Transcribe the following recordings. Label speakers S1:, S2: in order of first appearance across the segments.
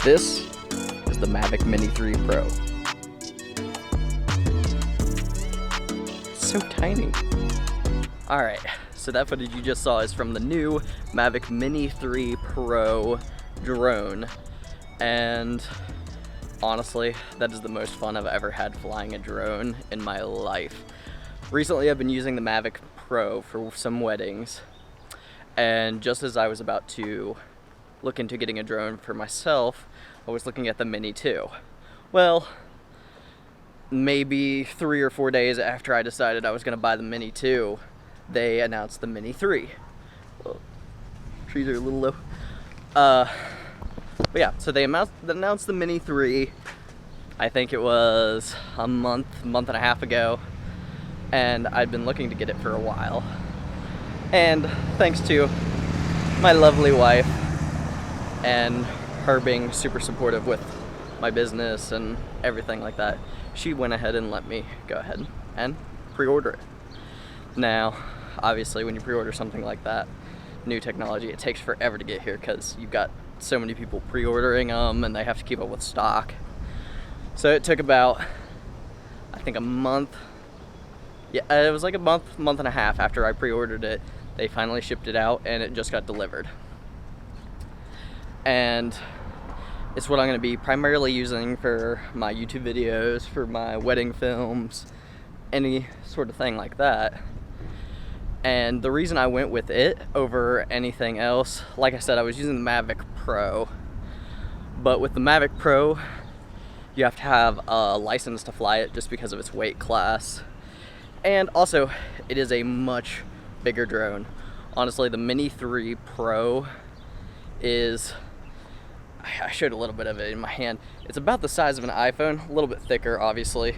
S1: This is the Mavic Mini 3 Pro. It's so tiny. Alright, so that footage you just saw is from the new Mavic Mini 3 Pro drone. And honestly, that is the most fun I've ever had flying a drone in my life. Recently I've been using the Mavic Pro for some weddings, and just as I was about to look into getting a drone for myself, I was looking at the Mini 2. Well, maybe 3 or 4 days after I decided I was going to buy the Mini 2, they announced the Mini 3. Well, trees are a little low. But yeah, so they announced the Mini 3, I think it was a month and a half ago, and I'd been looking to get it for a while. And thanks to my lovely wife and her being super supportive with my business and everything like that, she went ahead and let me go ahead and pre-order it. Now, obviously when you pre-order something like that, new technology, it takes forever to get here because you've got so many people pre-ordering them and they have to keep up with stock. So it took about, I think, a month. Yeah, it was like a month and a half after I pre-ordered it. They finally shipped it out and it just got delivered. And it's what I'm going to be primarily using for my YouTube videos, for my wedding films, any sort of thing like that. And the reason I went with it over anything else, like I said, I was using the Mavic Pro. But with the Mavic Pro, you have to have a license to fly it just because of its weight class. And also, it is a much bigger drone. Honestly, the Mini 3 Pro is, I showed a little bit of it in my hand. It's about the size of an iPhone, a little bit thicker obviously,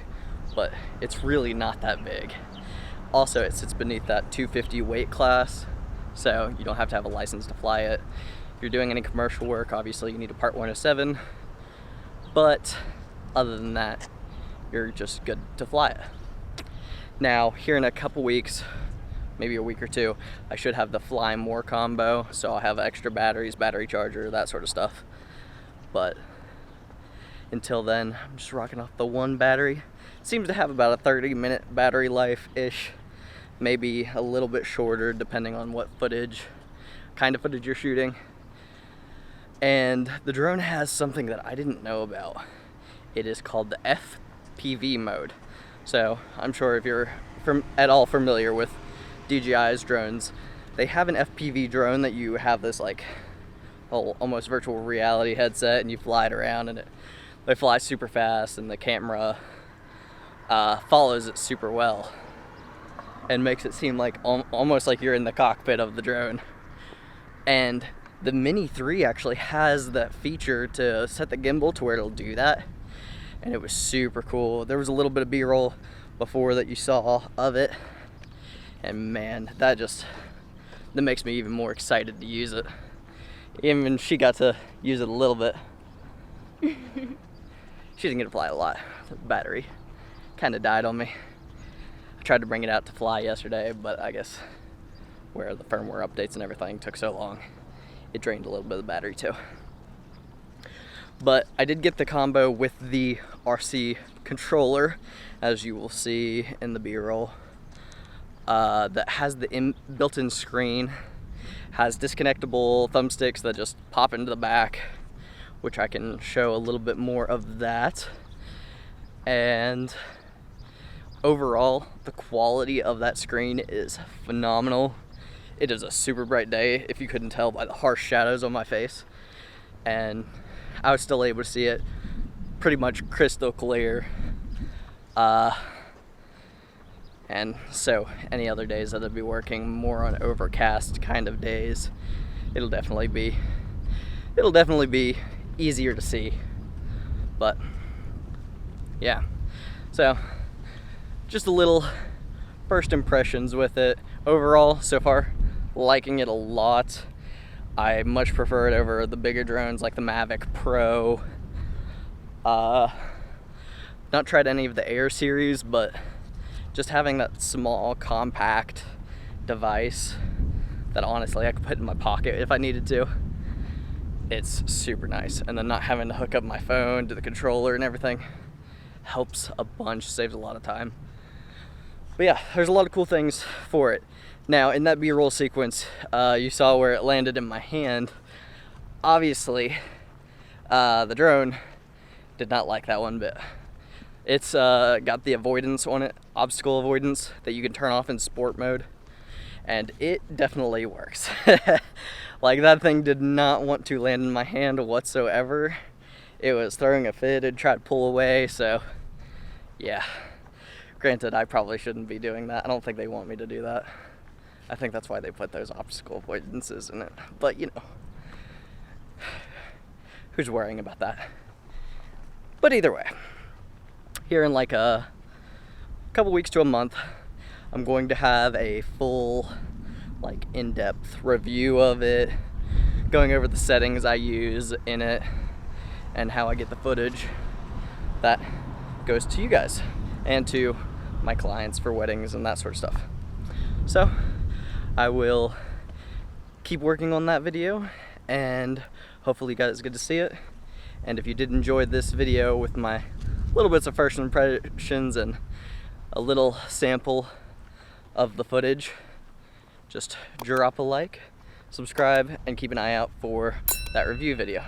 S1: but it's really not that big. Also, it sits beneath that 250 weight class, so you don't have to have a license to fly it. If you're doing any commercial work, obviously you need a Part 107, but other than that, you're just good to fly it. Now, here in a couple weeks, maybe a week or two, I should have the Fly More combo, so I'll have extra batteries, battery charger, that sort of stuff. But until then, I'm just rocking off the one battery. It seems to have about a 30-minute battery life-ish, maybe a little bit shorter depending on what kind of footage you're shooting. And the drone has something that I didn't know about. It is called the FPV mode. So I'm sure if you're at all familiar with DJI's drones, they have an FPV drone that you have this like almost virtual reality headset and you fly it around, and they fly super fast, and the camera follows it super well and makes it seem like almost like you're in the cockpit of the drone. And the Mini 3 actually has that feature to set the gimbal to where it'll do that, and it was super cool. There was a little bit of B-roll before that you saw of it, and man, that makes me even more excited to use it. Even she got to use it a little bit. She didn't get to fly a lot. The battery kind of died on me. I tried to bring it out to fly yesterday, but I guess where the firmware updates and everything took so long, it drained a little bit of the battery too. But I did get the combo with the RC controller, as you will see in the B-roll, that has the built-in screen, has disconnectable thumbsticks that just pop into the back, which I can show a little bit more of that. And overall, the quality of that screen is phenomenal. It is a super bright day, if you couldn't tell by the harsh shadows on my face, and I was still able to see it pretty much crystal clear. And so any other days that I'll be working more on overcast kind of days, it'll definitely be easier to see. But yeah, so just a little first impressions with it. Overall, so far, liking it a lot. I much prefer it over the bigger drones like the Mavic Pro. Not tried any of the Air series, but just having that small, compact device that honestly I could put in my pocket if I needed to it's super nice. And then not having to hook up my phone to the controller and everything helps a bunch, saves a lot of time. But yeah, there's a lot of cool things for it. Now, in that B-roll sequence, you saw where it landed in my hand. Obviously, the drone did not like that one bit. It's got the avoidance on it, obstacle avoidance, that you can turn off in sport mode, and it definitely works. Like, that thing did not want to land in my hand whatsoever. It was throwing a fit, it tried to pull away, so yeah. Granted, I probably shouldn't be doing that. I don't think they want me to do that. I think that's why they put those obstacle avoidances in it. But, you know, who's worrying about that? But either way, here in like a couple weeks to a month, I'm going to have a full, like, in-depth review of it, going over the settings I use in it and how I get the footage that goes to you guys and to my clients for weddings and that sort of stuff. So I will keep working on that video, and hopefully you guys get to see it. And if you did enjoy this video with my little bits of first impressions and a little sample of the footage, just drop a like, subscribe, and keep an eye out for that review video.